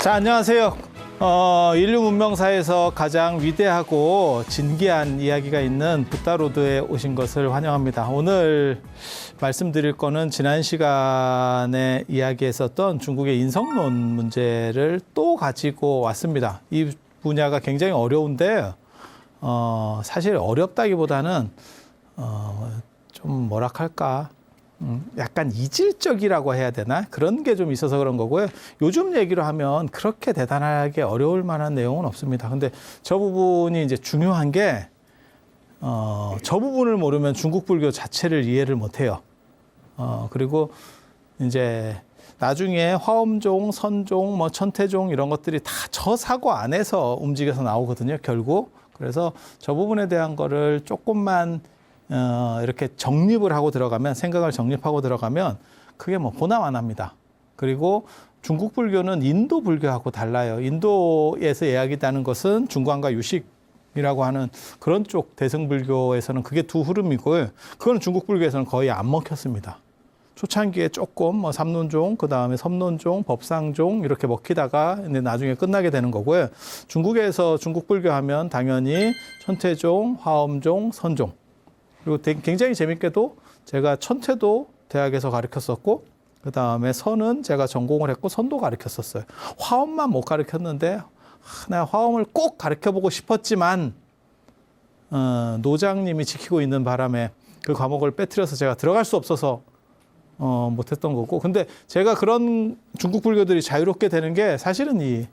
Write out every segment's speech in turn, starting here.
자, 안녕하세요. 인류 문명사에서 가장 위대하고 진기한 이야기가 있는 붓다로드에 오신 것을 환영합니다. 오늘 말씀드릴 거는 지난 시간에 이야기했었던 중국의 인성론 문제를 또 가지고 왔습니다. 이 분야가 굉장히 어려운데 사실 어렵다기보다는 좀 뭐라 할까, 약간 이질적이라고 해야 되나? 그런 게 좀 있어서 그런 거고요. 요즘 얘기로 하면 그렇게 대단하게 어려울 만한 내용은 없습니다. 근데 저 부분이 이제 중요한 게, 저 부분을 모르면 중국 불교 자체를 이해를 못 해요. 그리고 이제 나중에 화엄종, 선종, 뭐 천태종 이런 것들이 다 저 사고 안에서 움직여서 나오거든요, 결국. 그래서 저 부분에 대한 거를 조금만 이렇게 정립을 하고 들어가면, 생각을 정립하고 들어가면 그게 뭐 보나마납니다. 그리고 중국 불교는 인도 불교하고 달라요. 인도에서 이야기하는 것은 중관과 유식이라고 하는 그런 쪽 대승불교에서는 그게 두 흐름이고요. 그거는 중국 불교에서는 거의 안 먹혔습니다. 초창기에 조금 뭐 삼론종, 그 다음에 섬론종, 법상종 이렇게 먹히다가 근데 나중에 끝나게 되는 거고요. 중국에서 중국 불교 하면 당연히 천태종, 화엄종, 선종. 그리고 굉장히 재밌게도 제가 천태도 대학에서 가르쳤었고, 그 다음에 선은 제가 전공을 했고 선도 가르쳤었어요. 화엄만 못 가르쳤는데 내가 화엄을 꼭 가르쳐보고 싶었지만 노장님이 지키고 있는 바람에 그 과목을 빼뜨려서 제가 들어갈 수 없어서 못했던 거고. 근데 제가 그런 중국 불교들이 자유롭게 되는 게 사실은 이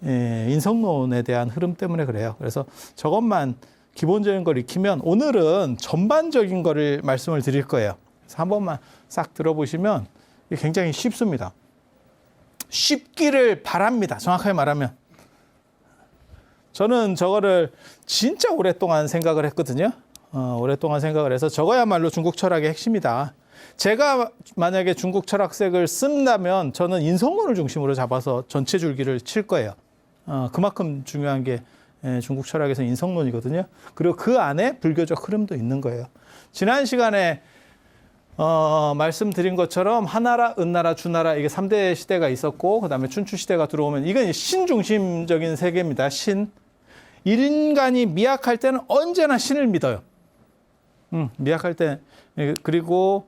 인성론에 대한 흐름 때문에 그래요. 그래서 저것만 기본적인 걸 익히면 오늘은 전반적인 거를 말씀을 드릴 거예요. 그래서 한 번만 싹 들어보시면 이게 굉장히 쉽습니다. 쉽기를 바랍니다. 정확하게 말하면. 저는 저거를 진짜 오랫동안 생각을 했거든요. 오랫동안 생각을 해서 저거야말로 중국 철학의 핵심이다. 제가 만약에 중국 철학색을 쓴다면 저는 인성론을 중심으로 잡아서 전체 줄기를 칠 거예요. 그만큼 중요한 게 중국 철학에서 인성론이거든요. 그리고 그 안에 불교적 흐름도 있는 거예요. 지난 시간에 말씀드린 것처럼 하나라, 은나라, 주나라 이게 3대 시대가 있었고, 그 다음에 춘추 시대가 들어오면 이건 신중심적인 세계입니다. 신. 인간이 미약할 때는 언제나 신을 믿어요. 미약할 때. 그리고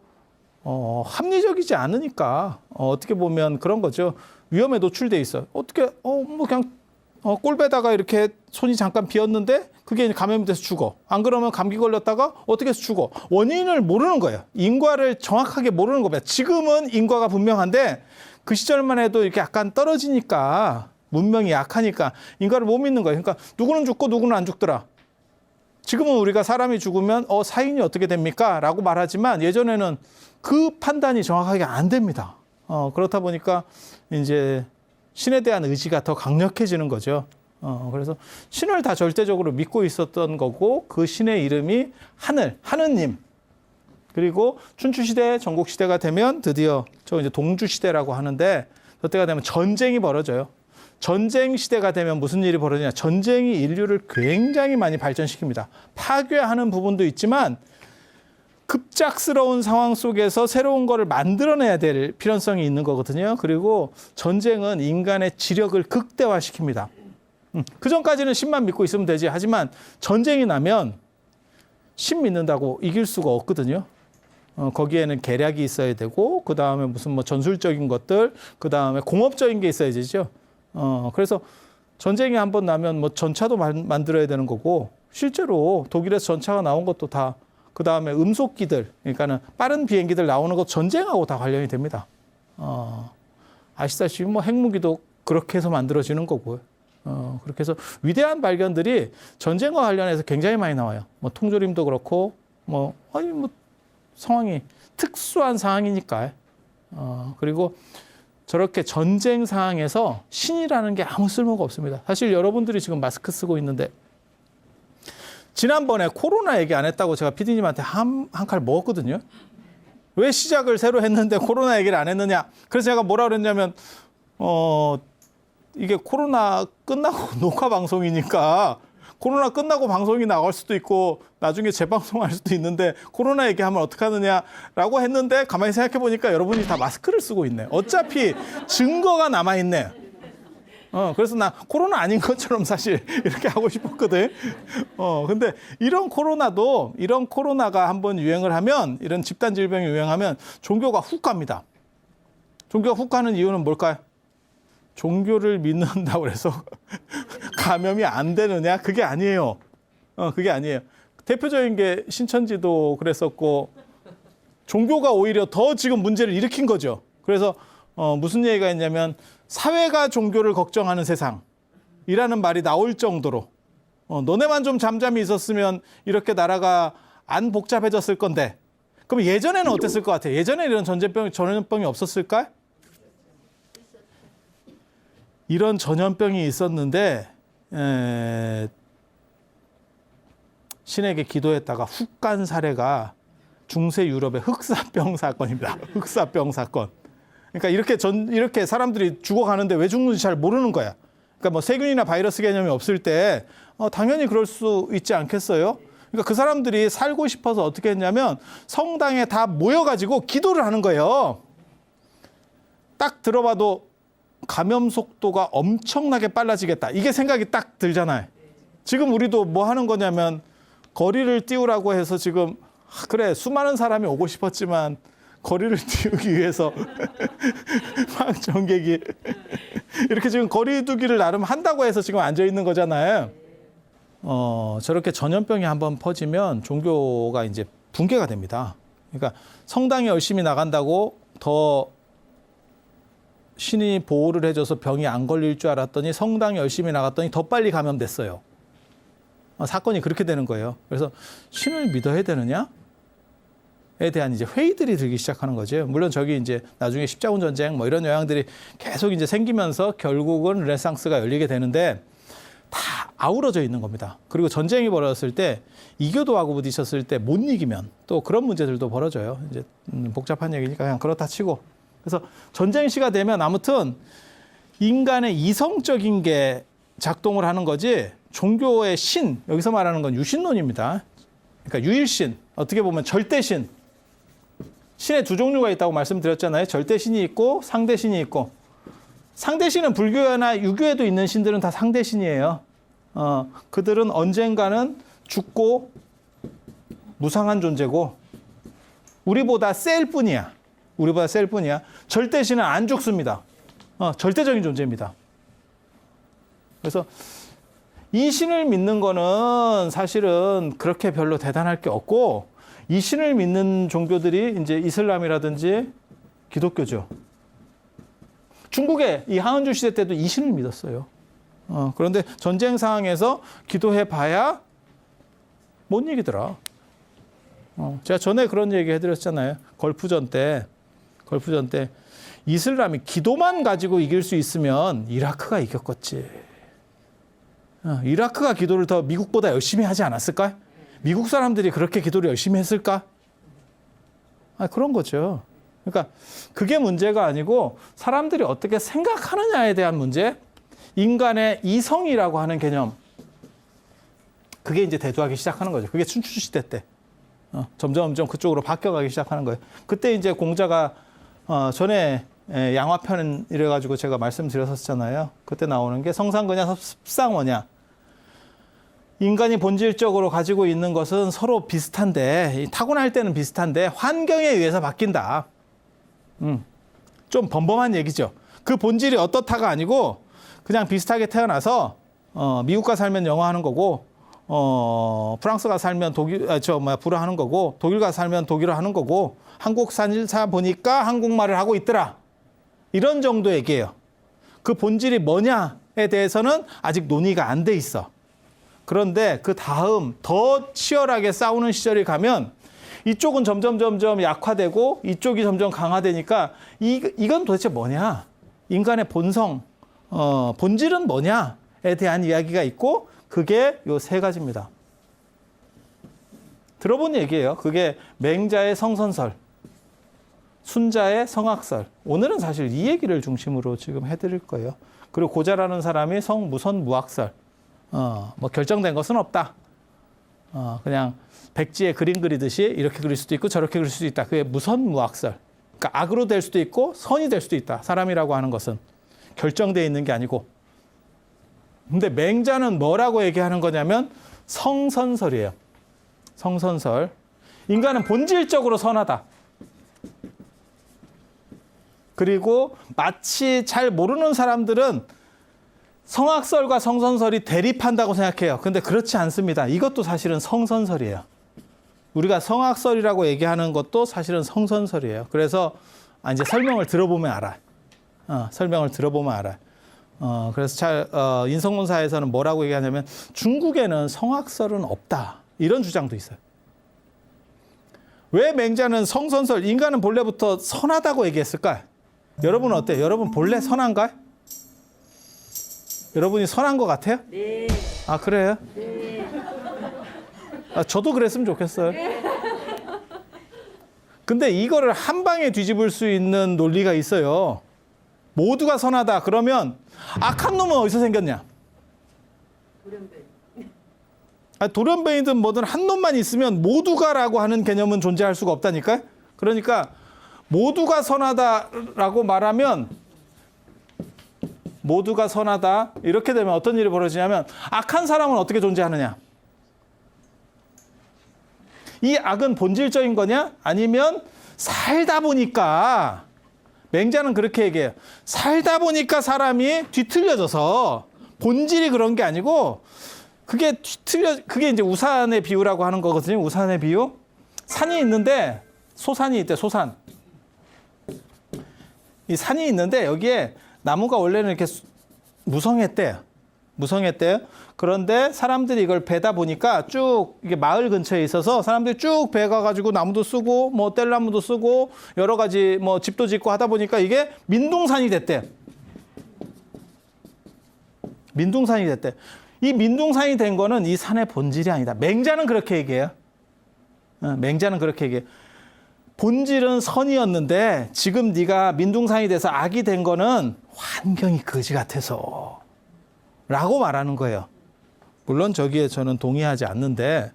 합리적이지 않으니까 어떻게 보면 그런 거죠. 위험에 노출돼 있어요. 어떻게 뭐 그냥 꼴배다가 이렇게 손이 잠깐 비었는데 그게 감염이 돼서 죽어. 안 그러면 감기 걸렸다가 어떻게 해서 죽어. 원인을 모르는 거예요. 인과를 정확하게 모르는 겁니다. 지금은 인과가 분명한데 그 시절만 해도 이렇게 약간 떨어지니까, 문명이 약하니까 인과를 못 믿는 거예요. 그러니까 누구는 죽고 누구는 안 죽더라. 지금은 우리가 사람이 죽으면 사인이 어떻게 됩니까? 라고 말하지만 예전에는 그 판단이 정확하게 안 됩니다. 그렇다 보니까 이제 신에 대한 의지가 더 강력해지는 거죠. 그래서 신을 다 절대적으로 믿고 있었던 거고, 그 신의 이름이 하느님. 그리고 춘추시대, 전국시대가 되면 드디어 저 이제 동주시대라고 하는데, 그때가 되면 전쟁이 벌어져요. 전쟁 시대가 되면 무슨 일이 벌어지냐. 전쟁이 인류를 굉장히 많이 발전시킵니다. 파괴하는 부분도 있지만 급작스러운 상황 속에서 새로운 거를 만들어내야 될 필요성이 있는 거거든요. 그리고 전쟁은 인간의 지력을 극대화시킵니다. 그 전까지는 신만 믿고 있으면 되지. 하지만 전쟁이 나면 신 믿는다고 이길 수가 없거든요. 거기에는 계략이 있어야 되고, 그 다음에 무슨 뭐 전술적인 것들, 그 다음에 공업적인 게 있어야 되죠. 그래서 전쟁이 한번 나면 뭐 전차도 만들어야 되는 거고, 실제로 독일에서 전차가 나온 것도 다, 그 다음에 음속기들, 그러니까는 빠른 비행기들 나오는 것 전쟁하고 다 관련이 됩니다. 아시다시피 뭐 핵무기도 그렇게 해서 만들어지는 거고요. 그렇게 해서 위대한 발견들이 전쟁과 관련해서 굉장히 많이 나와요. 뭐 통조림도 그렇고, 뭐 상황이 특수한 상황이니까. 그리고 저렇게 전쟁 상황에서 신이라는 게 아무 쓸모가 없습니다. 사실 여러분들이 지금 마스크 쓰고 있는데, 지난번에 코로나 얘기 안 했다고 제가 PD님한테 한 칼 먹었거든요. 왜 시작을 새로 했는데 코로나 얘기를 안 했느냐. 그래서 제가 뭐라 그랬냐면, 이게 코로나 끝나고 녹화 방송이니까 코로나 끝나고 방송이 나갈 수도 있고 나중에 재방송할 수도 있는데 코로나 얘기하면 어떡하느냐라고 했는데 가만히 생각해 보니까 여러분이 다 마스크를 쓰고 있네. 어차피 증거가 남아있네. 그래서 나 코로나 아닌 것처럼 사실 이렇게 하고 싶었거든. 근데 이런 코로나가 한번 유행을 하면, 이런 집단 질병이 유행하면 종교가 훅 갑니다. 종교가 훅 가는 이유는 뭘까요? 종교를 믿는다고 해서 감염이 안 되느냐? 그게 아니에요. 그게 아니에요. 대표적인 게 신천지도 그랬었고, 종교가 오히려 더 지금 문제를 일으킨 거죠. 그래서 무슨 얘기가 있냐면, 사회가 종교를 걱정하는 세상이라는 말이 나올 정도로, 너네만 좀 잠잠히 있었으면 이렇게 나라가 안 복잡해졌을 건데, 그럼 예전에는 어땠을 것 같아요? 예전에 이런 전염병이 없었을까? 이런 전염병이 있었는데 신에게 기도했다가 훅 간 사례가 중세 유럽의 흑사병 사건입니다. 흑사병 사건. 그러니까 이렇게 사람들이 죽어가는데 왜 죽는지 잘 모르는 거야. 그러니까 뭐 세균이나 바이러스 개념이 없을 때 당연히 그럴 수 있지 않겠어요? 그러니까 그 사람들이 살고 싶어서 어떻게 했냐면 성당에 다 모여가지고 기도를 하는 거예요. 딱 들어봐도 감염 속도가 엄청나게 빨라지겠다. 이게 생각이 딱 들잖아요. 지금 우리도 뭐 하는 거냐면 거리를 띄우라고 해서 지금 그래 수많은 사람이 오고 싶었지만 거리를 띄우기 위해서 막 전객이 이렇게 지금 거리 두기를 나름 한다고 해서 지금 앉아 있는 거잖아요. 저렇게 전염병이 한번 퍼지면 종교가 이제 붕괴가 됩니다. 그러니까 성당에 열심히 나간다고 더 신이 보호를 해줘서 병이 안 걸릴 줄 알았더니 성당에 열심히 나갔더니 더 빨리 감염됐어요. 사건이 그렇게 되는 거예요. 그래서 신을 믿어야 되느냐에 대한 이제 회의들이 들기 시작하는 거죠. 물론 저기 이제 나중에 십자군 전쟁 뭐 이런 영향들이 계속 이제 생기면서 결국은 르네상스가 열리게 되는데 다 아우러져 있는 겁니다. 그리고 전쟁이 벌어졌을 때 이교도하고 부딪혔을 때 못 이기면 또 그런 문제들도 벌어져요. 이제 복잡한 얘기니까 그냥 그렇다 치고. 그래서 전쟁 시가 되면 아무튼 인간의 이성적인 게 작동을 하는 거지 종교의 신, 여기서 말하는 건 유신론입니다. 그러니까 유일신, 어떻게 보면 절대신. 신의 두 종류가 있다고 말씀드렸잖아요. 절대신이 있고 상대신이 있고. 상대신은 불교나 유교에도 있는 신들은 다 상대신이에요. 그들은 언젠가는 죽고 무상한 존재고 우리보다 셀 뿐이야. 우리보다 셀 뿐이야. 절대신은 안 죽습니다. 절대적인 존재입니다. 그래서 이 신을 믿는 거는 사실은 그렇게 별로 대단할 게 없고 이 신을 믿는 종교들이 이제 이슬람이라든지 기독교죠. 중국의 이 하은주 시대 때도 이 신을 믿었어요. 그런데 전쟁 상황에서 기도해 봐야 못 이기더라. 제가 전에 그런 얘기 해드렸잖아요. 걸프전 때 이슬람이 기도만 가지고 이길 수 있으면 이라크가 이겼겠지. 이라크가 기도를 더 미국보다 열심히 하지 않았을까? 미국 사람들이 그렇게 기도를 열심히 했을까? 그런 거죠. 그러니까 그게 문제가 아니고 사람들이 어떻게 생각하느냐에 대한 문제, 인간의 이성이라고 하는 개념, 그게 이제 대두하기 시작하는 거죠. 그게 춘추 시대 때 점점 그쪽으로 바뀌어가기 시작하는 거예요. 그때 이제 공자가 전에 양화편 이래가지고 제가 말씀드렸었잖아요. 그때 나오는 게 성상거냐 습상어냐. 인간이 본질적으로 가지고 있는 것은 서로 비슷한데 타고날 때는 비슷한데 환경에 의해서 바뀐다. 좀 범범한 얘기죠. 그 본질이 어떻다가 아니고 그냥 비슷하게 태어나서 미국 가 살면 영어 하는 거고 프랑스 가 살면 불어 하는 거고 독일 가 살면 독일어 하는 거고 한국 살다 보니까 한국말을 하고 있더라. 이런 정도 얘기예요. 그 본질이 뭐냐에 대해서는 아직 논의가 안 돼 있어. 그런데 그 다음 더 치열하게 싸우는 시절이 가면 이쪽은 점점 약화되고 이쪽이 점점 강화되니까 이건 도대체 뭐냐? 인간의 본성, 본질은 뭐냐에 대한 이야기가 있고 그게 요 세 가지입니다. 들어본 얘기예요. 그게 맹자의 성선설, 순자의 성악설. 오늘은 사실 이 얘기를 중심으로 지금 해드릴 거예요. 그리고 고자라는 사람이 성무선 무악설. 뭐 결정된 것은 없다. 그냥 백지에 그림 그리듯이 이렇게 그릴 수도 있고 저렇게 그릴 수도 있다. 그게 무선무악설. 그러니까 악으로 될 수도 있고 선이 될 수도 있다. 사람이라고 하는 것은 결정되어 있는 게 아니고 근데 맹자는 뭐라고 얘기하는 거냐면 성선설이에요. 성선설. 인간은 본질적으로 선하다. 그리고 마치 잘 모르는 사람들은 성악설과 성선설이 대립한다고 생각해요. 근데 그렇지 않습니다. 이것도 사실은 성선설이에요. 우리가 성악설이라고 얘기하는 것도 사실은 성선설이에요. 그래서 이제 설명을 들어보면 알아. 설명을 들어보면 알아. 그래서 인성문사에서는 뭐라고 얘기하냐면 중국에는 성악설은 없다. 이런 주장도 있어요. 왜 맹자는 성선설, 인간은 본래부터 선하다고 얘기했을까? 여러분은 어때요? 여러분 본래 선한가요? 여러분이 선한 것 같아요? 네. 아, 그래요? 네. 저도 그랬으면 좋겠어요. 근데 이거를 한 방에 뒤집을 수 있는 논리가 있어요. 모두가 선하다. 그러면 악한 놈은 어디서 생겼냐? 돌연변이든 뭐든 한 놈만 있으면 모두가라고 하는 개념은 존재할 수가 없다니까요. 그러니까 모두가 선하다라고 말하면 모두가 선하다. 이렇게 되면 어떤 일이 벌어지냐면 악한 사람은 어떻게 존재하느냐? 이 악은 본질적인 거냐? 아니면 살다 보니까 맹자는 그렇게 얘기해요. 살다 보니까 사람이 뒤틀려져서 본질이 그런 게 아니고 그게 이제 우산의 비유라고 하는 거거든요. 우산의 비유. 산이 있는데 소산이 있대. 소산. 이 산이 있는데 여기에 나무가 원래는 이렇게 무성했대요. 무성했대요. 그런데 사람들이 이걸 베다 보니까 쭉 이게 마을 근처에 있어서 사람들이 쭉 베가가지고 나무도 쓰고 뭐 뗄나무도 쓰고 여러 가지 뭐 집도 짓고 하다 보니까 이게 민둥산이 됐대. 민둥산이 됐대. 이 민둥산이 된 거는 이 산의 본질이 아니다. 맹자는 그렇게 얘기해요. 맹자는 그렇게 얘기해요. 본질은 선이었는데 지금 네가 민둥산이 돼서 악이 된 거는 환경이 거지 같아서 라고 말하는 거예요. 물론 저기에 저는 동의하지 않는데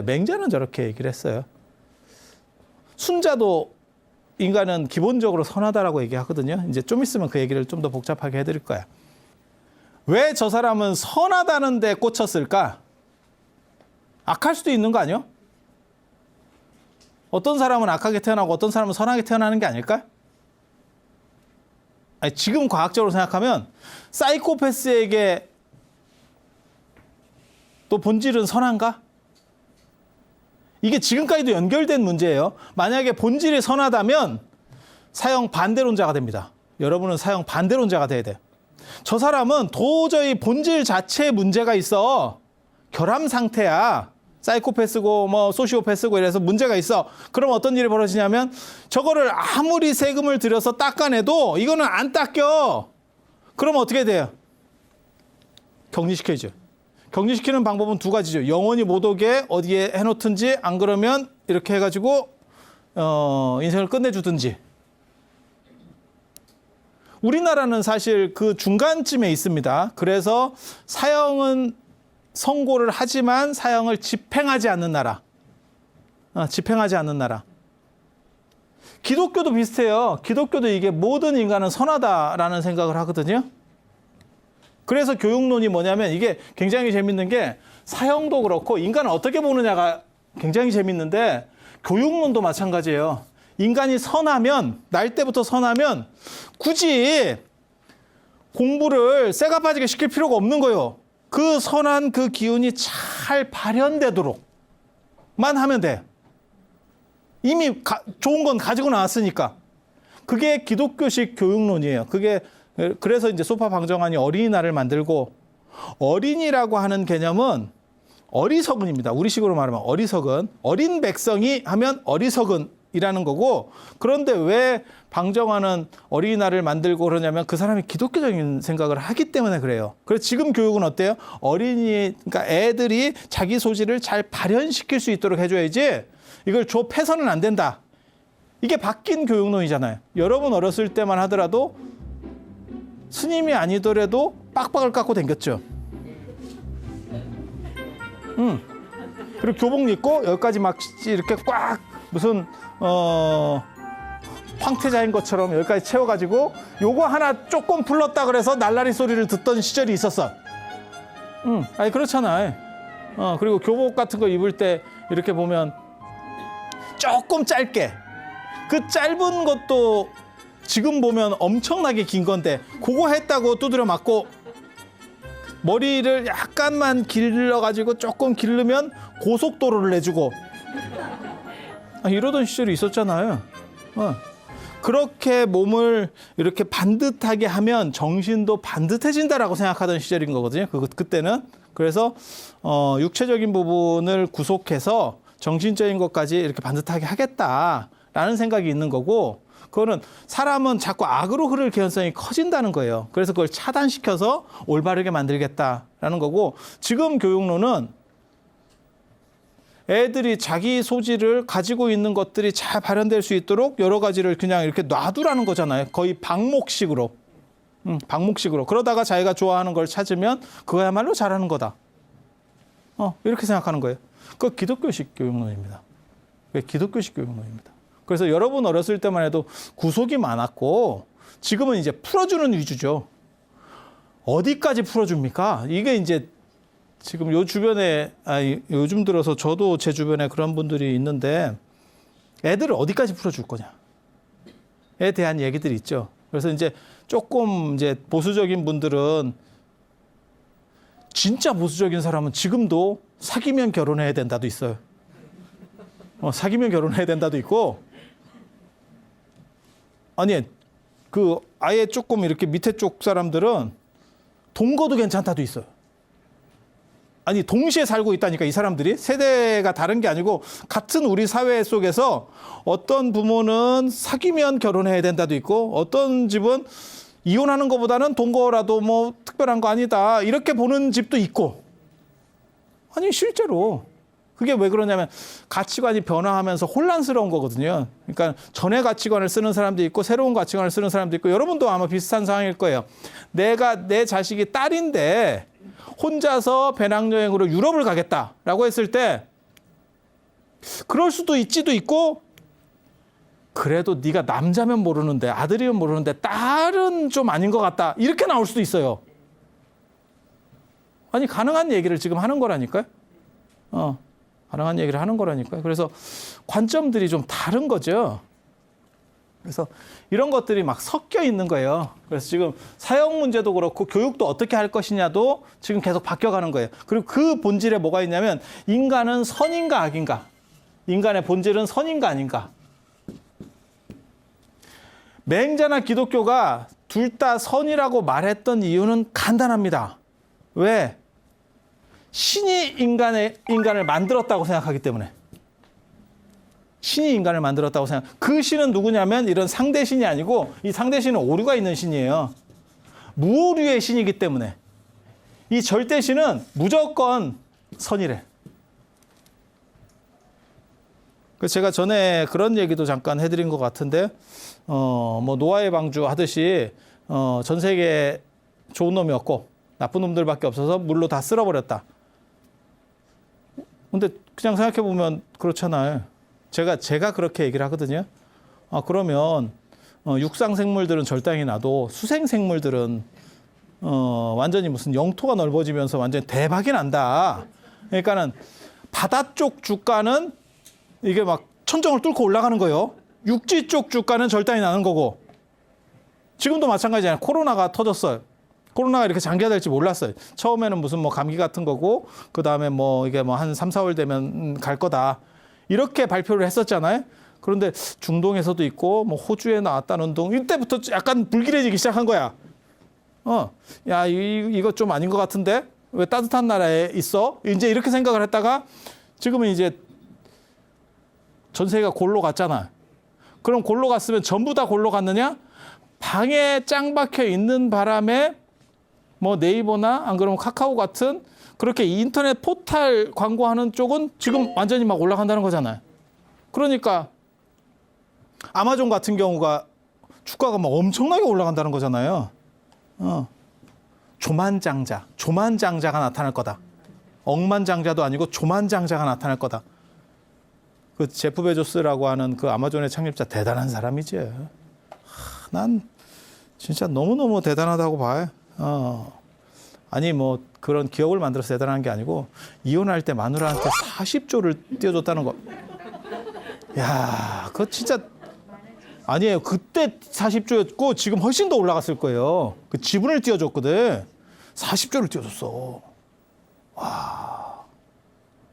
맹자는 저렇게 얘기를 했어요. 순자도 인간은 기본적으로 선하다라고 얘기하거든요. 이제 좀 있으면 그 얘기를 좀 더 복잡하게 해드릴 거야. 왜 저 사람은 선하다는 데 꽂혔을까? 악할 수도 있는 거 아니요? 어떤 사람은 악하게 태어나고 어떤 사람은 선하게 태어나는 게 아닐까? 아니, 지금 과학적으로 생각하면 사이코패스에게 또 본질은 선한가? 이게 지금까지도 연결된 문제예요. 만약에 본질이 선하다면 사형 반대론자가 됩니다. 여러분은 사형 반대론자가 돼야 돼요. 저 사람은 도저히 본질 자체에 문제가 있어. 결함 상태야. 사이코패스고 뭐 소시오패스고 이래서 문제가 있어. 그럼 어떤 일이 벌어지냐면 저거를 아무리 세금을 들여서 닦아내도 이거는 안 닦여. 그럼 어떻게 돼요? 격리시켜야죠. 격리시키는 방법은 두 가지죠. 영원히 못 오게 어디에 해놓든지 안 그러면 이렇게 해가지고 인생을 끝내주든지. 우리나라는 사실 그 중간쯤에 있습니다. 그래서 사형은 선고를 하지만 사형을 집행하지 않는 나라. 집행하지 않는 나라. 기독교도 비슷해요. 기독교도 이게 모든 인간은 선하다라는 생각을 하거든요. 그래서 교육론이 뭐냐면 이게 굉장히 재밌는 게 사형도 그렇고 인간을 어떻게 보느냐가 굉장히 재밌는데 교육론도 마찬가지예요. 인간이 선하면 날 때부터 선하면 굳이 공부를 쇠가 빠지게 시킬 필요가 없는 거예요. 그 선한 그 기운이 잘 발현되도록만 하면 돼. 이미 좋은 건 가지고 나왔으니까. 그게 기독교식 교육론이에요. 그래서 이제 소파 방정환이 어린이날을 만들고 어린이라고 하는 개념은 어리석은입니다. 우리식으로 말하면 어리석은. 어린 백성이 하면 어리석은이라는 거고 그런데 왜 방정환은 어린이날을 만들고 그러냐면 그 사람이 기독교적인 생각을 하기 때문에 그래요. 그래서 지금 교육은 어때요? 그러니까 애들이 자기 소질을 잘 발현시킬 수 있도록 해줘야지 이걸 패서는 안 된다. 이게 바뀐 교육론이잖아요. 여러분 어렸을 때만 하더라도 스님이 아니더라도 빡빡을 깎고 댕겼죠. 그리고 교복 입고 여기까지 막 이렇게 꽉 무슨 황태자인 것처럼 여기까지 채워가지고 요거 하나 조금 불렀다 그래서 날라리 소리를 듣던 시절이 있었어. 아니 그렇잖아. 그리고 교복 같은 거 입을 때 이렇게 보면 조금 짧게, 그 짧은 것도 지금 보면 엄청나게 긴 건데 그거 했다고 두드려 맞고 머리를 약간만 길러가지고 조금 기르면 고속도로를 내주고 이러던 시절이 있었잖아요. 그렇게 몸을 이렇게 반듯하게 하면 정신도 반듯해진다라고 생각하던 시절인 거거든요. 그때는. 그래서 육체적인 부분을 구속해서 정신적인 것까지 이렇게 반듯하게 하겠다라는 생각이 있는 거고, 그거는 사람은 자꾸 악으로 흐를 개연성이 커진다는 거예요. 그래서 그걸 차단시켜서 올바르게 만들겠다라는 거고, 지금 교육론은 애들이 자기 소질을 가지고 있는 것들이 잘 발현될 수 있도록 여러 가지를 그냥 이렇게 놔두라는 거잖아요. 거의 방목식으로. 방목식으로. 그러다가 자기가 좋아하는 걸 찾으면 그거야말로 잘하는 거다. 이렇게 생각하는 거예요. 그거 기독교식 교육론입니다. 기독교식 교육론입니다. 그래서 여러분 어렸을 때만 해도 구속이 많았고 지금은 이제 풀어주는 위주죠. 어디까지 풀어줍니까? 이게 이제 지금 요 주변에, 요즘 들어서 저도 제 주변에 그런 분들이 있는데 애들을 어디까지 풀어줄 거냐에 대한 얘기들이 있죠. 그래서 이제 조금 이제 보수적인 분들은, 진짜 보수적인 사람은 지금도 사귀면 결혼해야 된다도 있어요. 사귀면 결혼해야 된다도 있고, 아니, 아예 조금 이렇게 밑에 쪽 사람들은 동거도 괜찮다도 있어요. 아니, 동시에 살고 있다니까, 이 사람들이. 세대가 다른 게 아니고 같은 우리 사회 속에서 어떤 부모는 사귀면 결혼해야 된다도 있고, 어떤 집은 이혼하는 것보다는 동거라도 뭐 특별한 거 아니다, 이렇게 보는 집도 있고. 아니, 실제로 그게 왜 그러냐면 가치관이 변화하면서 혼란스러운 거거든요. 그러니까 전의 가치관을 쓰는 사람도 있고 새로운 가치관을 쓰는 사람도 있고, 여러분도 아마 비슷한 상황일 거예요. 내 자식이 딸인데 혼자서 배낭여행으로 유럽을 가겠다라고 했을 때 그럴 수도 있지도 있고, 그래도 네가 남자면 모르는데, 아들이면 모르는데 딸은 좀 아닌 것 같다, 이렇게 나올 수도 있어요. 아니, 가능한 얘기를 지금 하는 거라니까요. 가능한 얘기를 하는 거라니까요. 그래서 관점들이 좀 다른 거죠. 그래서 이런 것들이 막 섞여 있는 거예요. 그래서 지금 사형 문제도 그렇고 교육도 어떻게 할 것이냐도 지금 계속 바뀌어가는 거예요. 그리고 그 본질에 뭐가 있냐면, 인간은 선인가 악인가? 인간의 본질은 선인가 아닌가? 맹자나 기독교가 둘 다 선이라고 말했던 이유는 간단합니다. 왜? 신이 인간을 만들었다고 생각하기 때문에. 신이 인간을 만들었다고 생각. 그 신은 누구냐면 이런 상대신이 아니고, 이 상대신은 오류가 있는 신이에요. 무오류의 신이기 때문에. 이 절대신은 무조건 선이래. 그래서 제가 전에 그런 얘기도 잠깐 해드린 것 같은데, 뭐 노아의 방주 하듯이 전 세계에 좋은 놈이 없고 나쁜 놈들밖에 없어서 물로 다 쓸어버렸다. 근데 그냥 생각해 보면 그렇잖아요. 제가 그렇게 얘기를 하거든요. 그러면 육상 생물들은 절당히 나도 수생 생물들은 완전히 무슨 영토가 넓어지면서 완전히 대박이 난다. 그러니까는 바다 쪽 주가는 이게 막 천정을 뚫고 올라가는 거예요. 육지 쪽 주가는 절단이 나는 거고. 지금도 마찬가지잖아요. 코로나가 터졌어요. 코로나가 이렇게 장기화될지 몰랐어요. 처음에는 무슨 뭐 감기 같은 거고, 그 다음에 뭐 이게 뭐 한 3, 4월 되면 갈 거다, 이렇게 발표를 했었잖아요. 그런데 중동에서도 있고 뭐 호주에 나왔다는 둥, 이때부터 약간 불길해지기 시작한 거야. 야, 이거 좀 아닌 것 같은데 왜 따뜻한 나라에 있어? 이제 이렇게 생각을 했다가 지금은 이제 전 세계가 골로 갔잖아. 그럼 골로 갔으면 전부 다 골로 갔느냐? 방에 짱 박혀 있는 바람에 뭐 네이버나 안 그러면 카카오 같은 그렇게 인터넷 포털 광고하는 쪽은 지금 완전히 막 올라간다는 거잖아요. 그러니까 아마존 같은 경우가 주가가 막 엄청나게 올라간다는 거잖아요. 조만장자가 나타날 거다. 억만장자도 아니고 조만장자가 나타날 거다. 그 제프 베조스라고 하는 그 아마존의 창립자 대단한 사람이지. 난 진짜 너무너무 대단하다고 봐요. 아니 뭐 그런 기업을 만들어서 대단한 게 아니고 이혼할 때 마누라한테 40조를 띄워줬다는 거. 야, 그거 진짜 아니에요. 그때 40조였고 지금 훨씬 더 올라갔을 거예요. 그 지분을 띄워줬거든. 40조를 띄워줬어. 와,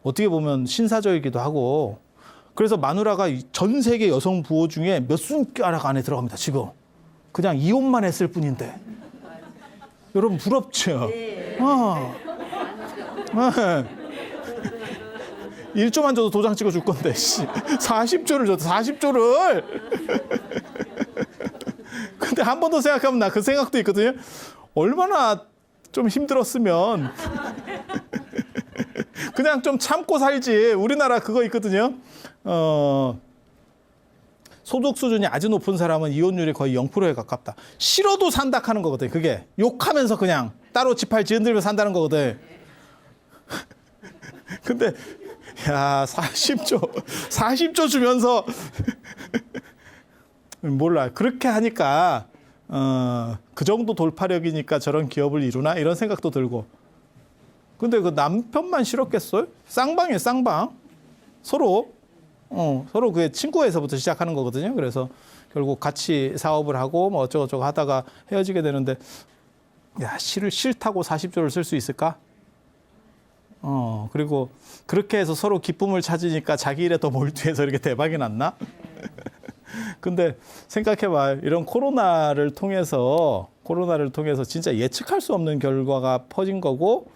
어떻게 보면 신사적이기도 하고. 그래서 마누라가 전 세계 여성 부호 중에 몇 손가락 안에 들어갑니다. 지금 그냥 이혼만 했을 뿐인데. 여러분 부럽죠? 네. 1조만 줘도 도장 찍어줄 건데 40조를 줬다. 40조를. 근데 한 번 더 생각하면 나 그 생각도 있거든요. 얼마나 좀 힘들었으면 그냥 좀 참고 살지. 우리나라 그거 있거든요. 소득 수준이 아주 높은 사람은 이혼율이 거의 0%에 가깝다. 싫어도 산다 하는 거거든. 그게 욕하면서 그냥 따로 지팔 지은들며 산다는 거거든. 근데 야 40조 주면서 몰라. 그렇게 하니까 그 정도 돌파력이니까 저런 기업을 이루나 이런 생각도 들고. 근데 그 남편만 싫었겠어요? 쌍방이에요, 쌍방. 서로 그게 친구에서부터 시작하는 거거든요. 그래서 결국 같이 사업을 하고 뭐 어쩌고저쩌고 하다가 헤어지게 되는데, 야, 싫다고 40조를 쓸 수 있을까? 그리고 그렇게 해서 서로 기쁨을 찾으니까 자기 일에 더 몰두해서 이렇게 대박이 났나? 근데 생각해봐. 이런 코로나를 통해서 진짜 예측할 수 없는 결과가 퍼진 거고,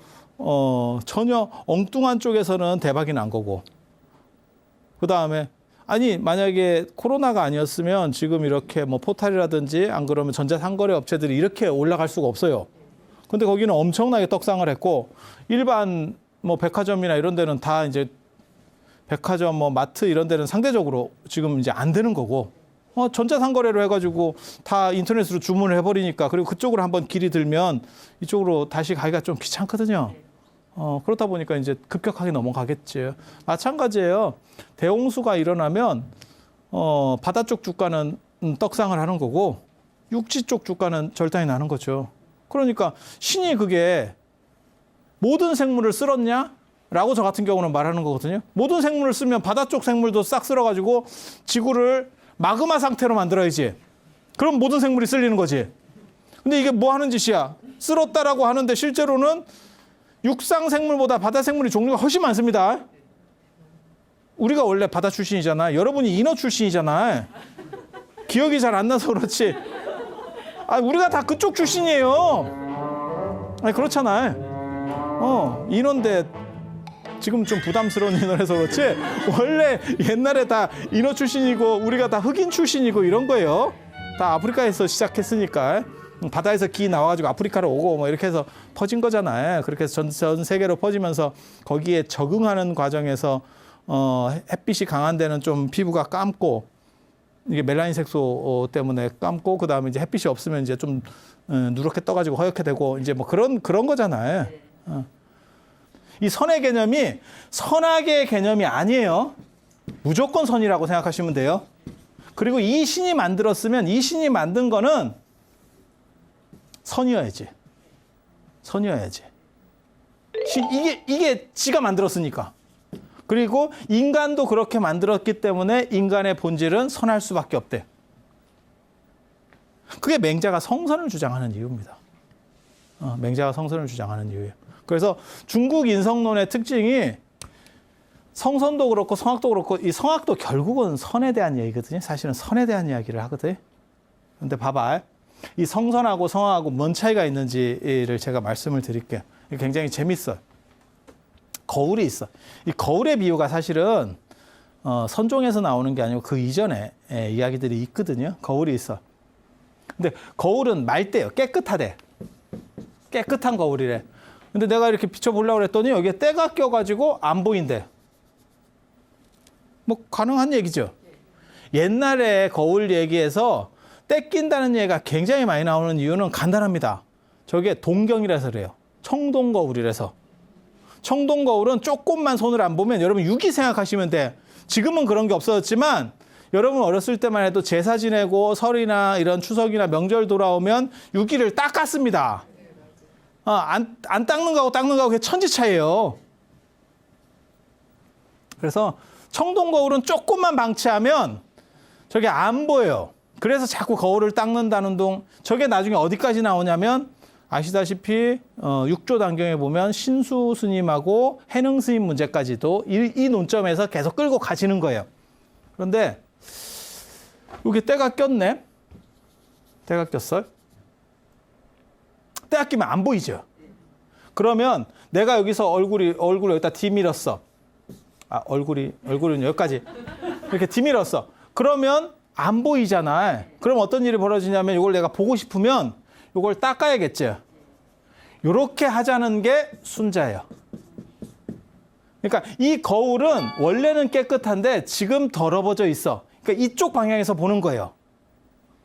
전혀 엉뚱한 쪽에서는 대박이 난 거고. 그 다음에, 아니, 만약에 코로나가 아니었으면 지금 이렇게 뭐 포탈이라든지 안 그러면 전자상거래 업체들이 이렇게 올라갈 수가 없어요. 근데 거기는 엄청나게 떡상을 했고, 일반 뭐 백화점이나 이런 데는 다 이제 백화점, 뭐 마트 이런 데는 상대적으로 지금 이제 안 되는 거고, 전자상거래로 해가지고 다 인터넷으로 주문을 해버리니까, 그리고 그쪽으로 한번 길이 들면 이쪽으로 다시 가기가 좀 귀찮거든요. 그렇다 보니까 이제 급격하게 넘어가겠지. 마찬가지예요. 대홍수가 일어나면 바다 쪽 주가는 떡상을 하는 거고 육지 쪽 주가는 절단이 나는 거죠. 그러니까 신이 그게 모든 생물을 쓸었냐? 라고 저 같은 경우는 말하는 거거든요. 모든 생물을 쓰면 바다 쪽 생물도 싹 쓸어가지고 지구를 마그마 상태로 만들어야지. 그럼 모든 생물이 쓸리는 거지. 근데 이게 뭐 하는 짓이야? 쓸었다라고 하는데 실제로는 육상 생물보다 바다 생물이 종류가 훨씬 많습니다. 우리가 원래 바다 출신이잖아. 여러분이 인어 출신이잖아. 기억이 잘 안 나서 그렇지. 우리가 다 그쪽 출신이에요. 그렇잖아. 인어인데 지금 좀 부담스러운 인어라서 그렇지. 원래 옛날에 다 인어 출신이고 우리가 다 흑인 출신이고 이런 거예요. 다 아프리카에서 시작했으니까. 바다에서 기 나와가지고 아프리카로 오고 뭐 이렇게 해서 퍼진 거잖아요. 그렇게 해서 전 세계로 퍼지면서 거기에 적응하는 과정에서 햇빛이 강한 데는 좀 피부가 감고, 이게 멜라닌 색소 때문에 감고, 그 다음에 이제 햇빛이 없으면 이제 좀 누렇게 떠가지고 허옇게 되고, 이제 뭐 그런 거잖아요. 이 선의 개념이 선악의 개념이 아니에요. 무조건 선이라고 생각하시면 돼요. 그리고 이 신이 만들었으면 이 신이 만든 거는 선이어야지. 이게 지가 만들었으니까. 그리고 인간도 그렇게 만들었기 때문에 인간의 본질은 선할 수밖에 없대. 그게 맹자가 성선을 주장하는 이유입니다. 맹자가 성선을 주장하는 이유예요. 그래서 중국 인성론의 특징이 성선도 그렇고 성악도 그렇고, 이 성악도 결국은 선에 대한 얘기거든요. 사실은 선에 대한 이야기를 하거든요. 근데 봐봐. 이 성선하고 성악하고 뭔 차이가 있는지를 제가 말씀을 드릴게요. 굉장히 재밌어요. 거울이 있어. 이 거울의 비유가 사실은 선종에서 나오는 게 아니고 그 이전에 이야기들이 있거든요. 거울이 있어. 근데 거울은 맑대요. 깨끗하대. 깨끗한 거울이래. 근데 내가 이렇게 비춰보려고 그랬더니 여기에 때가 껴가지고 안 보인대. 뭐 가능한 얘기죠. 옛날에 거울 얘기에서 때 낀다는 얘기가 굉장히 많이 나오는 이유는 간단합니다. 저게 동경이라서 그래요. 청동거울이라서. 청동거울은 조금만 손을 안 보면, 여러분 유기 생각하시면 돼. 지금은 그런 게 없어졌지만 여러분 어렸을 때만 해도 제사 지내고 설이나 이런 추석이나 명절 돌아오면 유기를 닦았습니다. 안 닦는 거하고 닦는 거하고 그게 천지 차이예요. 그래서 청동 거울은 조금만 방치하면 저게 안 보여요. 그래서 자꾸 거울을 닦는다는 동 저게 나중에 어디까지 나오냐면 아시다시피 6조 단경에 보면 신수 스님하고 해능 스님 문제까지도 이 논점에서 계속 끌고 가시는 거예요. 그런데 여기 때가 꼈네. 때가 꼈어요. 때가 끼면 안 보이죠. 그러면 내가 여기서 얼굴을 여기다 뒤밀었어. 얼굴은 여기까지 이렇게 뒤밀었어. 그러면 안 보이잖아. 그럼 어떤 일이 벌어지냐면 이걸 내가 보고 싶으면 이걸 닦아야겠죠. 이렇게 하자는 게 순자예요. 그러니까 이 거울은 원래는 깨끗한데 지금 더러워져 있어. 그러니까 이쪽 방향에서 보는 거예요.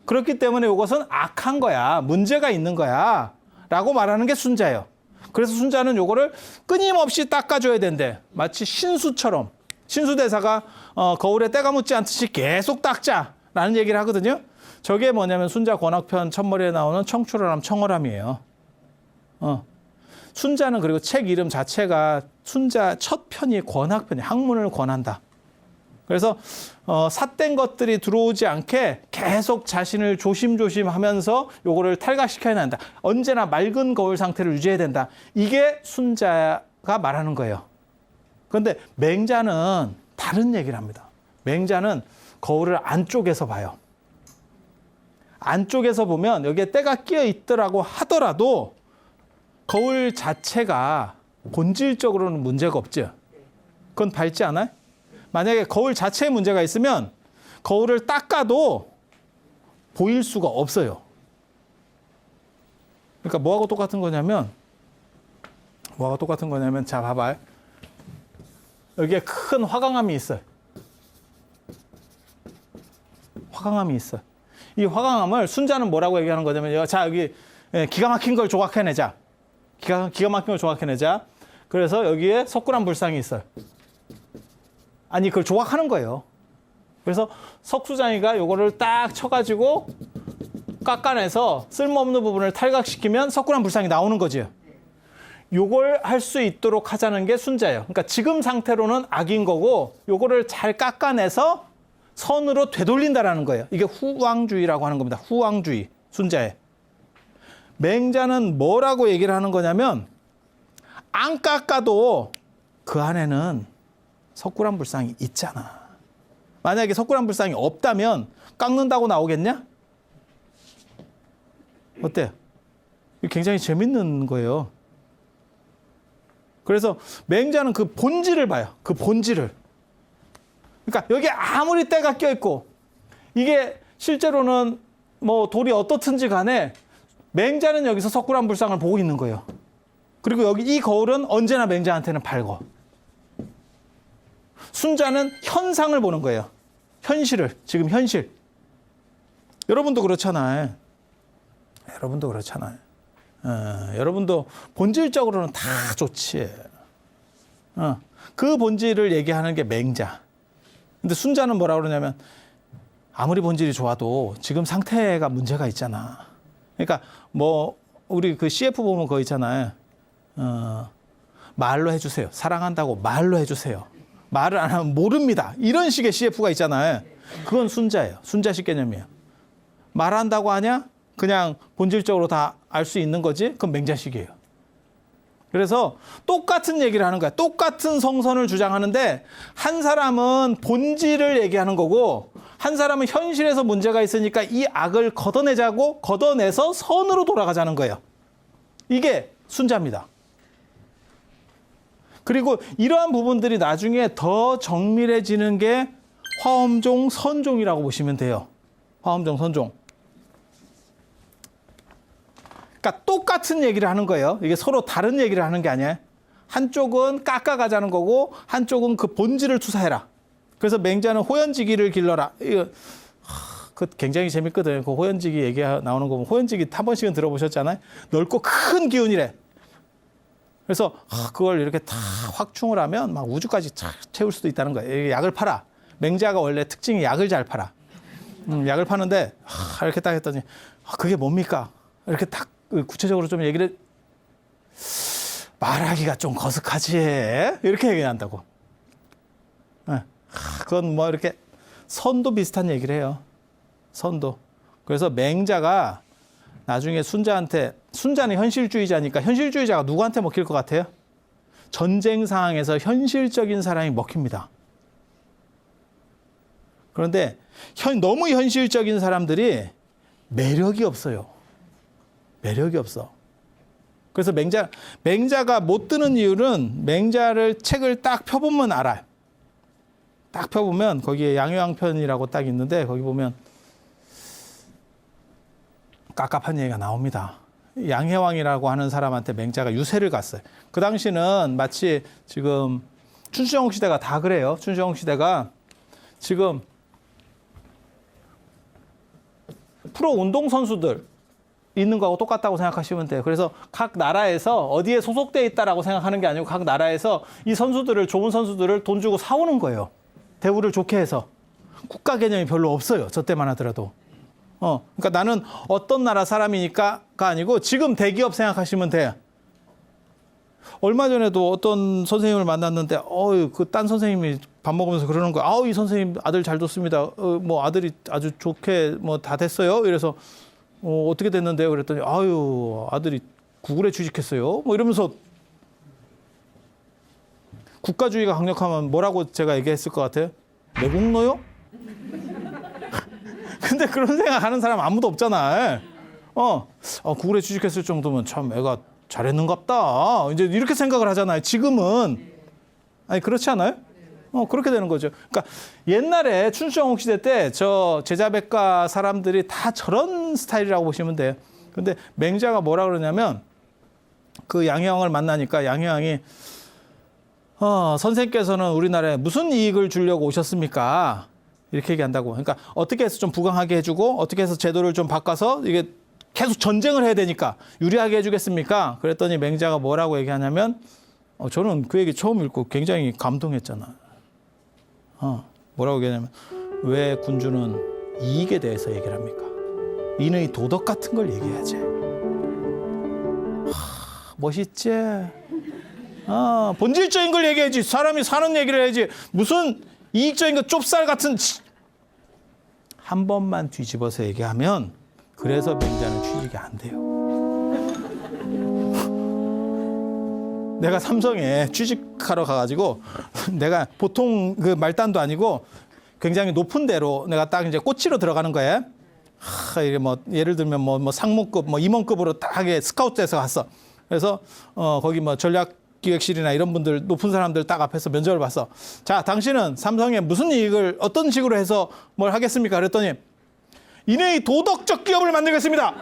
그렇기 때문에 이것은 악한 거야. 문제가 있는 거야. 라고 말하는 게 순자예요. 그래서 순자는 요거를 끊임없이 닦아줘야 된대. 마치 신수처럼. 신수대사가 거울에 때가 묻지 않듯이 계속 닦자라는 얘기를 하거든요. 저게 뭐냐면 순자 권학편 첫머리에 나오는 청출어람 청어람이에요. 순자는 그리고 책 이름 자체가 순자 첫 편이 권학편이 학문을 권한다. 그래서 삿된 것들이 들어오지 않게 계속 자신을 조심조심 하면서 요거를 탈각시켜야 한다. 언제나 맑은 거울 상태를 유지해야 된다. 이게 순자가 말하는 거예요. 그런데 맹자는 다른 얘기를 합니다. 맹자는 거울을 안쪽에서 봐요. 안쪽에서 보면 여기에 때가 끼어 있더라고 하더라도 거울 자체가 본질적으로는 문제가 없죠. 그건 밝지 않아요? 만약에 거울 자체에 문제가 있으면 거울을 닦아도 보일 수가 없어요. 그러니까 뭐하고 똑같은 거냐면 자 봐봐요. 여기에 큰 화강암이 있어요. 화강암이 있어요. 이 화강암을 순자는 뭐라고 얘기하는 거냐면 자 여기 기가 막힌 걸 조각해내자. 기가 막힌 걸 조각해내자. 그래서 여기에 석굴암 불상이 있어요. 아니 그걸 조각하는 거예요. 그래서 석수장이가 요거를 딱 쳐가지고 깎아내서 쓸모없는 부분을 탈각시키면 석굴암 불상이 나오는 거죠. 요걸 할 수 있도록 하자는 게 순자예요. 그러니까 지금 상태로는 악인 거고 요거를 잘 깎아내서 선으로 되돌린다라는 거예요. 이게 후왕주의라고 하는 겁니다. 후왕주의, 순자에. 맹자는 뭐라고 얘기를 하는 거냐면 안 깎아도 그 안에는 석굴암 불상이 있잖아. 만약에 석굴암 불상이 없다면 깎는다고 나오겠냐? 어때요? 이거 굉장히 재밌는 거예요. 그래서 맹자는 그 본질을 봐요. 그 본질을. 그러니까 여기 아무리 때가 껴있고 이게 실제로는 뭐 돌이 어떻든지 간에 맹자는 여기서 석굴암 불상을 보고 있는 거예요. 그리고 여기 이 거울은 언제나 맹자한테는 밝어. 순자는 현상을 보는 거예요. 현실을. 지금 현실. 여러분도 그렇잖아요. 여러분도 본질적으로는 다 좋지. 그 본질을 얘기하는 게 맹자. 근데 순자는 뭐라 그러냐면 아무리 본질이 좋아도 지금 상태가 문제가 있잖아. 그러니까 뭐 우리 그 CF 보면 그거 있잖아요. 말로 해주세요. 사랑한다고 말로 해주세요. 말을 안 하면 모릅니다. 이런 식의 CF가 있잖아요. 그건 순자예요. 순자식 개념이에요. 말한다고 하냐? 그냥 본질적으로 다 알 수 있는 거지? 그건 맹자식이에요. 그래서 똑같은 얘기를 하는 거야. 똑같은 성선을 주장하는데 한 사람은 본질을 얘기하는 거고 한 사람은 현실에서 문제가 있으니까 이 악을 걷어내자고 걷어내서 선으로 돌아가자는 거예요. 이게 순자입니다. 그리고 이러한 부분들이 나중에 더 정밀해지는 게 화엄종, 선종이라고 보시면 돼요. 화엄종, 선종. 그러니까 똑같은 얘기를 하는 거예요. 이게 서로 다른 얘기를 하는 게 아니에요. 한쪽은 깎아가자는 거고 한쪽은 그 본질을 투사해라. 그래서 맹자는 호연지기를 길러라. 이거 그 굉장히 재밌거든요. 그 호연지기 얘기 나오는 거 보면 호연지기 한 번씩은 들어보셨잖아요. 넓고 큰 기운이래. 그래서 그걸 이렇게 다 확충을 하면 막 우주까지 다 채울 수도 있다는 거예요. 약을 팔아. 맹자가 원래 특징이 약을 잘 팔아. 약을 파는데 이렇게 딱 했더니 그게 뭡니까? 이렇게 딱 구체적으로 좀 얘기를 말하기가 좀 거쓱하지. 이렇게 얘기한다고. 그건 뭐 이렇게 선도 비슷한 얘기를 해요. 선도. 그래서 맹자가 나중에 순자한테, 순자는 현실주의자니까 현실주의자가 누구한테 먹힐 것 같아요? 전쟁 상황에서 현실적인 사람이 먹힙니다. 그런데 너무 현실적인 사람들이 매력이 없어요. 매력이 없어. 그래서 맹자가 못 드는 이유는 맹자를 책을 딱 펴보면 알아요. 딱 펴보면 거기에 양효왕편이라고 딱 있는데 거기 보면 깝깝한 얘기가 나옵니다. 양혜왕이라고 하는 사람한테 맹자가 유세를 갔어요. 그 당시는 마치 지금 춘추전국 시대가 다 그래요. 춘추전국 시대가 지금 프로 운동선수들 있는 거하고 똑같다고 생각하시면 돼요. 그래서 각 나라에서 어디에 소속돼 있다라고 생각하는 게 아니고 각 나라에서 이 선수들을, 좋은 선수들을 돈 주고 사오는 거예요. 대우를 좋게 해서. 국가 개념이 별로 없어요. 저 때만 하더라도. 그러니까 나는 어떤 나라 사람이니까가 아니고 지금 대기업 생각하시면 돼요. 얼마 전에도 어떤 선생님을 만났는데, 그 딴 선생님이 밥 먹으면서 그러는 거야. 이 선생님 아들 잘 뒀습니다. 뭐 아들이 아주 좋게 뭐 다 됐어요. 이래서 어떻게 됐는데요? 그랬더니 아들이 구글에 취직했어요. 뭐 이러면서 국가주의가 강력하면 뭐라고 제가 얘기했을 것 같아요? 내국노요? 근데 그런 생각하는 사람 아무도 없잖아. 구글에 취직했을 정도면 참 애가 잘했는갑다. 이제 이렇게 생각을 하잖아요. 지금은 아니 그렇지 않아요? 그렇게 되는 거죠. 그러니까 옛날에 춘추전국 시대 때 저 제자백가 사람들이 다 저런 스타일이라고 보시면 돼요. 근데 맹자가 뭐라 그러냐면 그 양혜왕을 만나니까 양혜왕이 선생께서는 우리나라에 무슨 이익을 주려고 오셨습니까? 이렇게 얘기한다고. 그러니까 어떻게 해서 좀 부강하게 해주고 어떻게 해서 제도를 좀 바꿔서 이게 계속 전쟁을 해야 되니까 유리하게 해주겠습니까? 그랬더니 맹자가 뭐라고 얘기하냐면 저는 그 얘기 처음 읽고 굉장히 감동했잖아. 뭐라고 얘기하냐면 왜 군주는 이익에 대해서 얘기를 합니까? 인의 도덕 같은 걸 얘기해야지. 멋있지? 본질적인 걸 얘기해야지. 사람이 사는 얘기를 해야지. 무슨 이익적인 거 좁쌀 같은 한 번만 뒤집어서 얘기하면 그래서 맹자는 취직이 안 돼요. 내가 삼성에 취직하러 가가지고 내가 보통 그 말단도 아니고 굉장히 높은 데로 내가 딱 이제 꼬치로 들어가는 거예요. 이게 뭐 예를 들면 뭐 상무급, 뭐 임원급으로 딱 하게 스카우트해서 갔어. 그래서 거기 뭐 전략기획실이나 이런 분들 높은 사람들 딱 앞에서 면접을 봤어. 자, 당신은 삼성에 무슨 이익을 어떤 식으로 해서 뭘 하겠습니까? 그랬더니 인의 도덕적 기업을 만들겠습니다.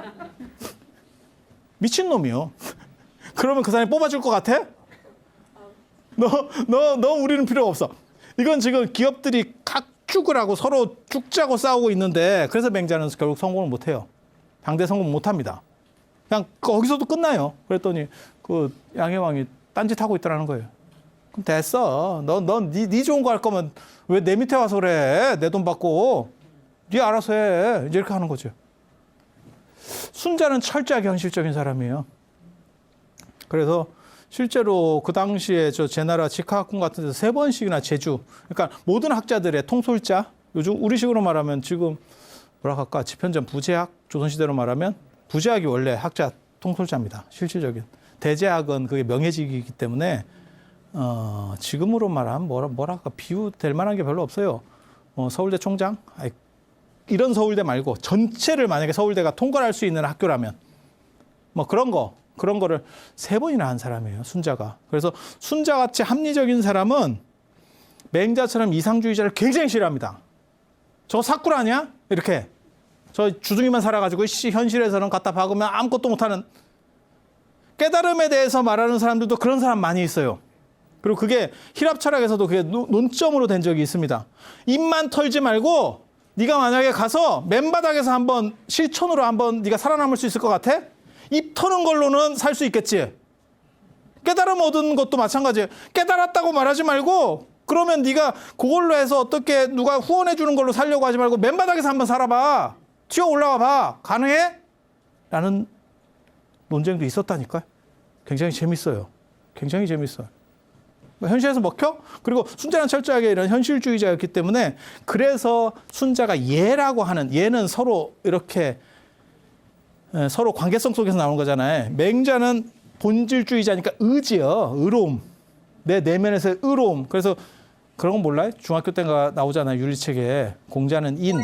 미친놈이요. 그러면 그 사람이 뽑아줄 것 같아? 너 우리는 필요가 없어. 이건 지금 기업들이 각축을 하고 서로 죽자고 싸우고 있는데 그래서 맹자는 결국 성공을 못해요. 당대 성공 못합니다. 그냥 거기서도 끝나요. 그랬더니 그 양혜왕이 딴짓하고 있더라는 거예요. 그럼 됐어. 네 좋은 거 할 거면 왜 내 밑에 와서 그래? 내 돈 받고. 네 알아서 해. 이제 이렇게 하는 거죠. 순자는 철저하게 현실적인 사람이에요. 그래서 실제로 그 당시에 저 제나라 직하학군 같은 데서 3번씩이나 제주, 그러니까 모든 학자들의 통솔자, 요즘 우리식으로 말하면 지금 뭐라 할까, 지편전 부재학, 조선시대로 말하면 부재학이 원래 학자 통솔자입니다. 실질적인. 대재학은 그게 명예직이기 때문에 지금으로 말하면 뭐랄까 비유될 만한 게 별로 없어요. 서울대 총장? 이런 서울대 말고 전체를 만약에 서울대가 통과할 수 있는 학교라면 뭐 그런 거를 3번이나 한 사람이에요. 순자가. 그래서 순자같이 합리적인 사람은 맹자처럼 이상주의자를 굉장히 싫어합니다. 저거 사꿀 아니야? 이렇게. 저 주둥이만 살아가지고 현실에서는 갖다 박으면 아무것도 못하는. 깨달음에 대해서 말하는 사람들도 그런 사람 많이 있어요. 그리고 그게 힐압 철학에서도 그게 논점으로 된 적이 있습니다. 입만 털지 말고 네가 만약에 가서 맨바닥에서 한번 실천으로 한번 네가 살아남을 수 있을 것 같아? 입 터는 걸로는 살 수 있겠지. 깨달음 얻은 것도 마찬가지예요. 깨달았다고 말하지 말고 그러면 네가 그걸로 해서 어떻게 누가 후원해 주는 걸로 살려고 하지 말고 맨바닥에서 한번 살아봐. 튀어 올라와 봐. 가능해? 라는 논쟁도 있었다니까요. 굉장히 재밌어요. 굉장히 재밌어요. 현실에서 먹혀? 그리고 순자는 철저하게 이런 현실주의자였기 때문에 그래서 순자가 예라고 하는, 예는 서로 이렇게 서로 관계성 속에서 나오는 거잖아요. 맹자는 본질주의자니까 의지요. 의로움. 내 내면에서의 의로움. 그래서 그런 건 몰라요? 중학교 때가 나오잖아요. 윤리책에. 공자는 인,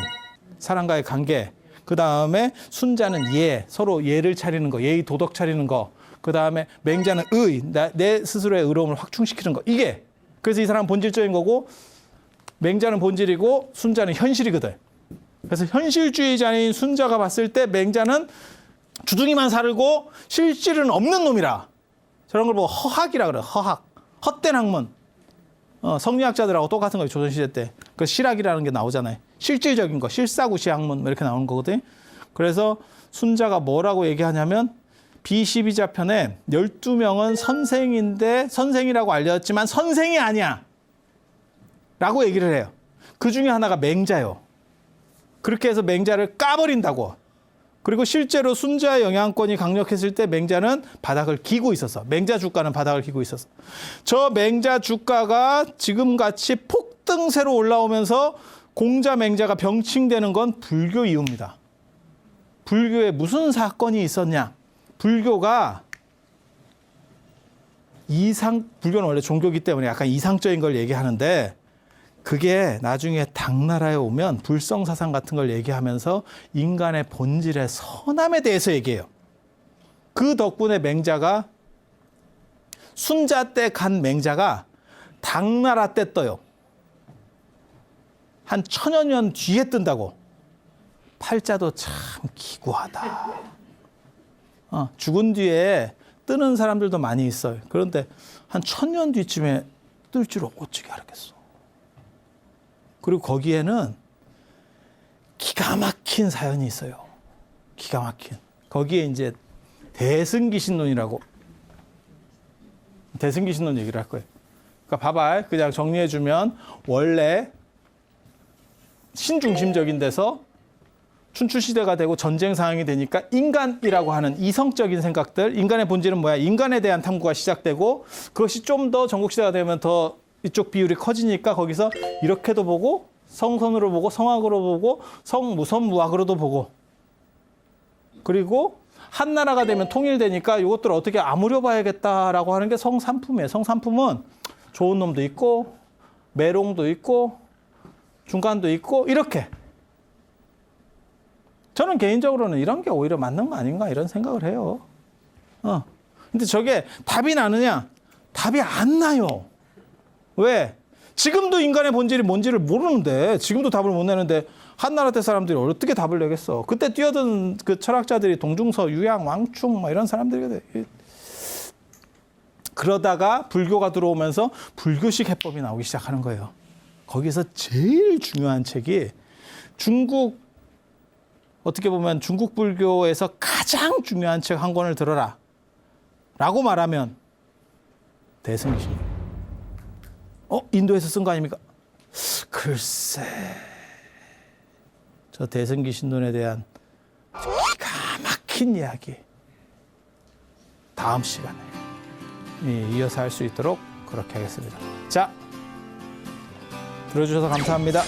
사람과의 관계. 그 다음에 순자는 예, 서로 예를 차리는 거, 예의 도덕 차리는 거. 그 다음에 맹자는 의, 내 스스로의 의로움을 확충시키는 거. 이게. 그래서 이 사람은 본질적인 거고 맹자는 본질이고 순자는 현실이거든. 그래서 현실주의자인 순자가 봤을 때 맹자는 주둥이만 사르고 실질은 없는 놈이라. 저런 걸 보고 허학이라 그래요. 허학. 헛된 학문. 성리학자들하고 똑같은 거예요. 조선시대 때. 그 실학이라는 게 나오잖아요. 실질적인 거. 실사구시 학문 이렇게 나오는 거거든요. 그래서 순자가 뭐라고 얘기하냐면 B12자편에 12명은 선생인데 선생이라고 알려졌지만 선생이 아니야. 라고 얘기를 해요. 그 중에 하나가 맹자요. 그렇게 해서 맹자를 까버린다고. 그리고 실제로 순자의 영향권이 강력했을 때 맹자는 바닥을 기고 있었어. 맹자 주가는 바닥을 기고 있었어. 저 맹자 주가가 지금같이 폭등세로 올라오면서 공자 맹자가 병칭되는 건 불교 이유입니다. 불교에 무슨 사건이 있었냐. 불교가 불교는 원래 종교기 때문에 약간 이상적인 걸 얘기하는데 그게 나중에 당나라에 오면 불성사상 같은 걸 얘기하면서 인간의 본질의 선함에 대해서 얘기해요. 그 덕분에 맹자가 순자 때 간 맹자가 당나라 때 떠요. 한 1000여 년 뒤에 뜬다고. 팔자도 참 기구하다. 죽은 뒤에 뜨는 사람들도 많이 있어요. 그런데 한 1000년 뒤쯤에 뜰 줄 어떻게 알았겠어. 그리고 거기에는 기가 막힌 사연이 있어요. 기가 막힌. 거기에 이제 대승기신론이라고. 대승기신론 얘기를 할 거예요. 그러니까 봐봐. 그냥 정리해주면 원래 신중심적인 데서 춘추시대가 되고 전쟁 상황이 되니까 인간이라고 하는 이성적인 생각들, 인간의 본질은 뭐야? 인간에 대한 탐구가 시작되고 그것이 좀 더 전국시대가 되면 더 이쪽 비율이 커지니까 거기서 이렇게도 보고 성선으로 보고 성악으로 보고 성무선무악으로도 보고 그리고 한나라가 되면 통일되니까 이것들을 어떻게 아무려 봐야겠다라고 하는 게 성삼품이에요. 성삼품은 좋은 놈도 있고 메롱도 있고 중간도 있고 이렇게. 저는 개인적으로는 이런 게 오히려 맞는 거 아닌가 이런 생각을 해요. 근데 저게 답이 나느냐? 답이 안 나요. 왜? 지금도 인간의 본질이 뭔지를 모르는데, 지금도 답을 못 내는데, 한나라 때 사람들이 어떻게 답을 내겠어? 그때 뛰어든 그 철학자들이 동중서, 유양, 왕충, 뭐 이런 사람들이. 그러다가 불교가 들어오면서 불교식 해법이 나오기 시작하는 거예요. 거기서 제일 중요한 책이 어떻게 보면 중국 불교에서 가장 중요한 책 한 권을 들어라. 라고 말하면 대승기신. 인도에서 쓴 거 아닙니까? 글쎄. 저 대승기신론에 대한 기가 막힌 이야기. 다음 시간에 이어서 할 수 있도록 그렇게 하겠습니다. 자, 들어주셔서 감사합니다.